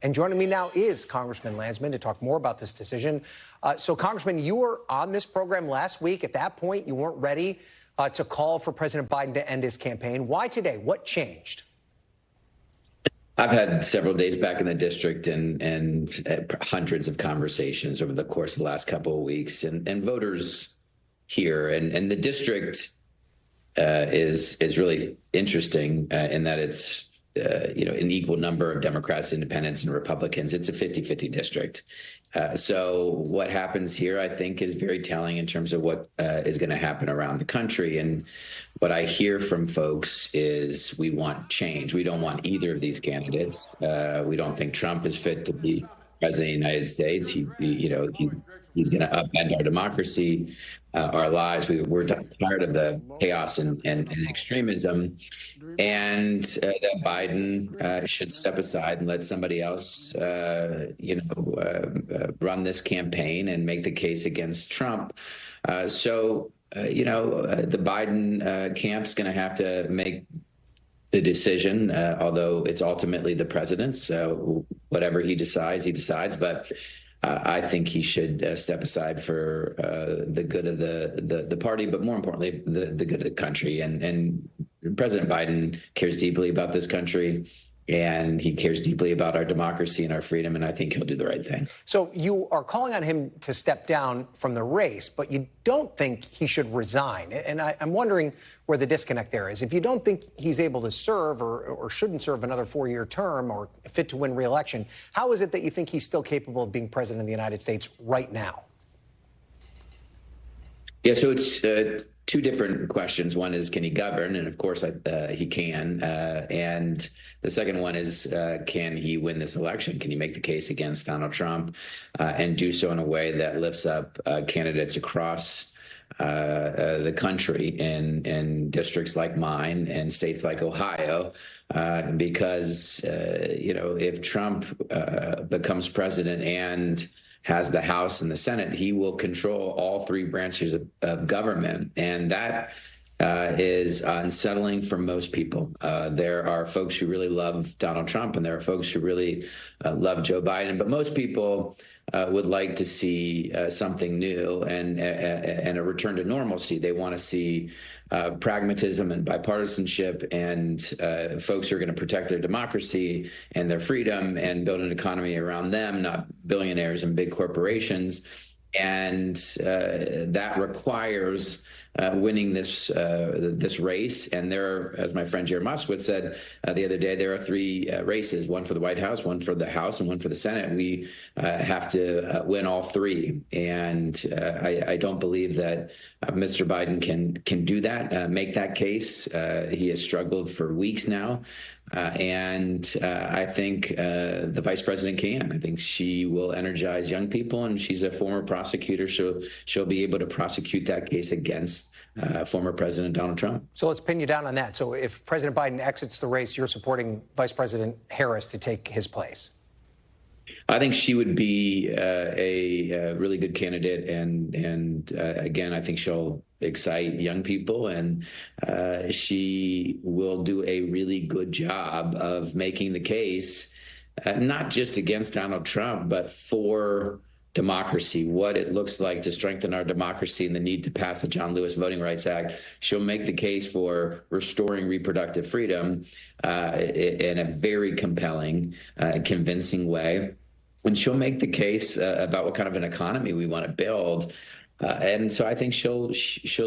And joining me now is Congressman Landsman to talk more about this decision. So, Congressman, you were on this program last week. At that point, you weren't ready to call for President Biden to end his campaign. Why today? What changed? I've had several days back in the district and hundreds of conversations over the course of the last couple of weeks, and voters here and the district is really interesting in that it's an equal number of Democrats, independents, and Republicans. It's a 50-50 district. So what happens here, I think, is very telling in terms of what is going to happen around the country. And what I hear from folks is we want change. We don't want either of these candidates. We don't think Trump is fit to be president of the United States. He's going to upend our democracy, our lives. We're tired of the chaos and extremism, and that Biden should step aside and let somebody else, run this campaign and make the case against Trump. The Biden camp's going to have to make the decision, although it's ultimately the president's. So whatever he decides. But I think he should step aside for the good of the party, but more importantly, the good of the country. And President Biden cares deeply about this country, and he cares deeply about our democracy and our freedom, and I think he'll do the right thing. So you are calling on him to step down from the race, but you don't think he should resign. And I'm wondering where the disconnect there is. If you don't think he's able to serve or shouldn't serve another 4-year term or fit to win re-election, how is it that you think he's still capable of being president of the United States right now? Yeah, so it's two different questions. One is, can he govern? And of course, he can. And the second one is, can he win this election? Can he make the case against Donald Trump and do so in a way that lifts up candidates across the country in districts like mine and states like Ohio? Because, if Trump becomes president and has the House and the Senate, he will control all three branches of government. And that is unsettling for most people. There are folks who really love Donald Trump, and there are folks who really love Joe Biden. But most people would like to see something new and a return to normalcy. They want to see pragmatism and bipartisanship and folks who are going to protect their democracy and their freedom and build an economy around them, not billionaires and big corporations. And that requires winning this race. And there are, as my friend Jerry Moskowitz said the other day, there are three races: one for the White House, one for the House, and one for the Senate. We have to win all three. And I don't believe that Mr. Biden can do that, make that case. He has struggled for weeks now. And I think the vice president can. I think she will energize young people, and she's a former prosecutor, so she'll be able to prosecute that case against former President Donald Trump. So let's pin you down on that. So if President Biden exits the race, you're supporting Vice President Harris to take his place? I think she would be a really good candidate, and again, I think she'll excite young people, and she will do a really good job of making the case, not just against Donald Trump, but for democracy, what it looks like to strengthen our democracy and the need to pass the John Lewis Voting Rights Act. She'll make the case for restoring reproductive freedom in a very compelling, convincing way. And she'll make the case about what kind of an economy we want to build. And so I think she'll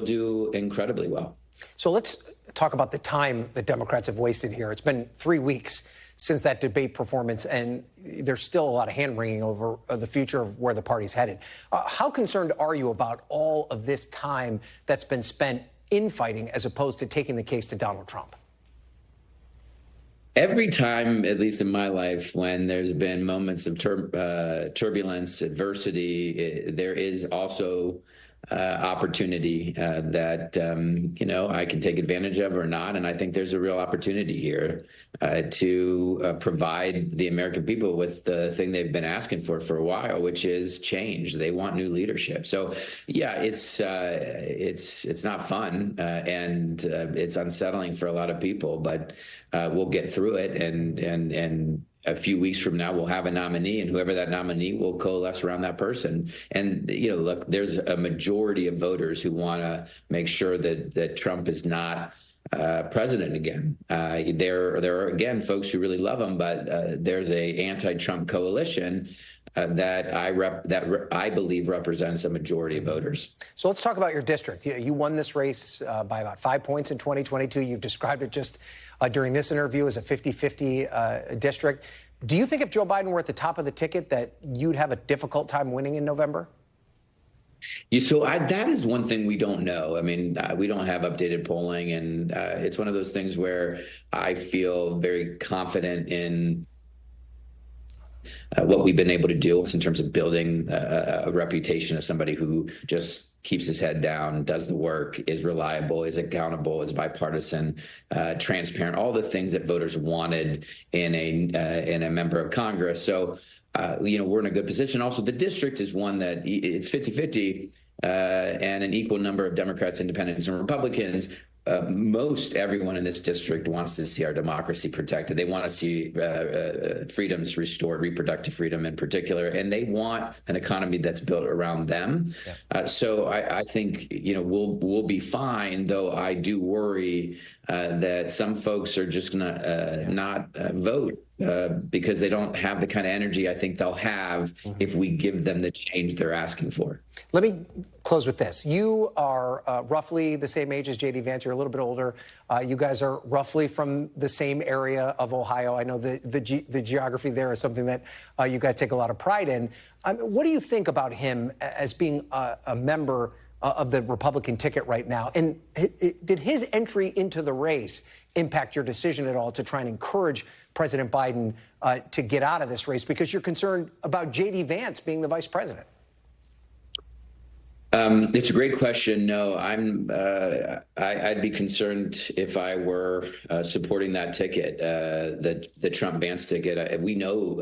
do incredibly well. So let's talk about the time that Democrats have wasted here. It's been 3 weeks since that debate performance, and there's still a lot of hand-wringing over the future of where the party's headed. How concerned are you about all of this time that's been spent infighting as opposed to taking the case to Donald Trump? Every time, at least in my life, when there's been moments of turbulence, adversity, there is also opportunity that, I can take advantage of or not. And I think there's a real opportunity here to provide the American people with the thing they've been asking for a while, which is change. They want new leadership. So, yeah, it's not fun and it's unsettling for a lot of people, but we'll get through it. And a few weeks from now, we'll have a nominee, and whoever that nominee will coalesce around that person. And, look, there's a majority of voters who want to make sure that Trump is not president again. There are, again, folks who really love him, but there's a anti-Trump coalition that I believe represents a majority of voters. So let's talk about your district. You won this race by about 5 points in 2022. You've described it just during this interview as a 50-50 district. Do you think if Joe Biden were at the top of the ticket that you'd have a difficult time winning in November? That is one thing we don't know. I mean, we don't have updated polling, and it's one of those things where I feel very confident in what we've been able to do in terms of building a reputation of somebody who just keeps his head down, does the work, is reliable, is accountable, is bipartisan, transparent, all the things that voters wanted in a member of Congress. So, we're in a good position. Also, the district is one that it's 50-50 and an equal number of Democrats, independents, and Republicans. Most everyone in this district wants to see our democracy protected. They want to see freedoms restored, reproductive freedom in particular, and they want an economy that's built around them. Yeah. So I think we'll be fine. Though I do worry that some folks are just going to not vote because they don't have the kind of energy I think they'll have if we give them the change they're asking for. Let me close with this. You are roughly the same age as J.D. Vance. You're a little bit older. You guys are roughly from the same area of Ohio. I know the geography there is something that you guys take a lot of pride in. What do you think about him as being a member of the Republican ticket right now? And did his entry into the race impact your decision at all to try and encourage President Biden to get out of this race because you're concerned about J.D. Vance being the vice president? It's a great question. No, I'd be concerned if I were supporting that ticket, the Trump-Vance ticket. We know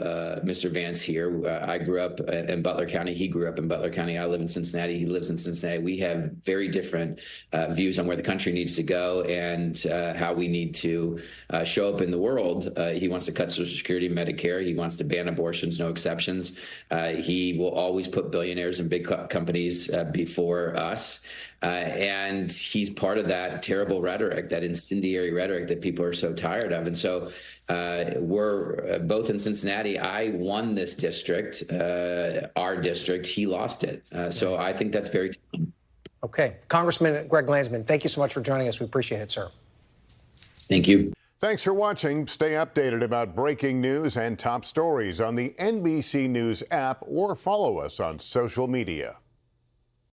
Mr. Vance here. I grew up in Butler County. He grew up in Butler County. I live in Cincinnati. He lives in Cincinnati. We have very different views on where the country needs to go and how we need to show up in the world. He wants to cut Social Security, Medicare. He wants to ban abortions, no exceptions. He will always put billionaires and big companies before us. And he's part of that terrible rhetoric, that incendiary rhetoric that people are so tired of. And so we're both in Cincinnati. I won this district, our district. He lost it. So I think that's very telling. Okay. Congressman Greg Landsman, thank you so much for joining us. We appreciate it, sir. Thank you. Thanks for watching. Stay updated about breaking news and top stories on the NBC News app or follow us on social media.